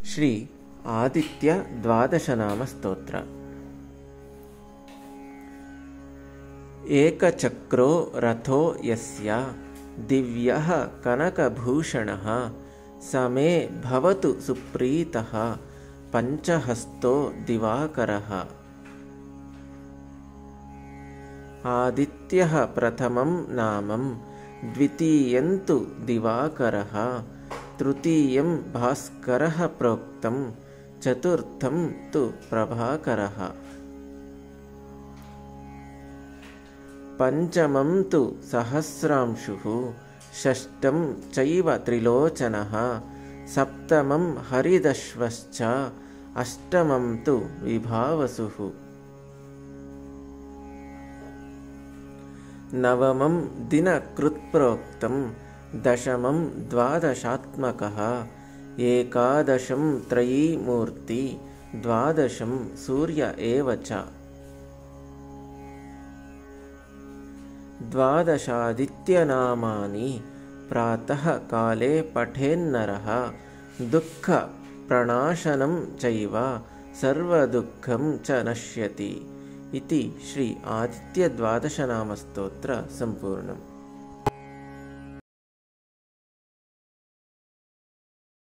श्री आदित्य द्वादशनाम स्तोत्र। एकचक्रो रथो यस्य दिव्यः कनकभूषणः स मे भवतु सुप्रीतः पंचहस्तो दिवाकरः। आदित्यः प्रथमं नामं द्वितीयं तु दिवाकरः तृतीयं भास्करः प्रोक्तं चतुर्थं तु प्रभाकरः। पंचमं तु सहस्रांशुः षष्ठं चैव त्रिलोचनः सप्तमं हरिदश्वश्च अष्टमं तु विभावसुः। नवमं दिनकृत्प्रोक्तं दशमं द्वादशात्मकः एकादशं त्रयीमूर्ति द्वादशं सूर्य एव च। द्वादशादित्यनामानि प्रातः काले पठेन्नरः दुःखप्रणाशनं चैव सर्वदुःखं च नश्यति इति श्री आदित्य द्वादशनाम स्तोत्र संपूर्णम्।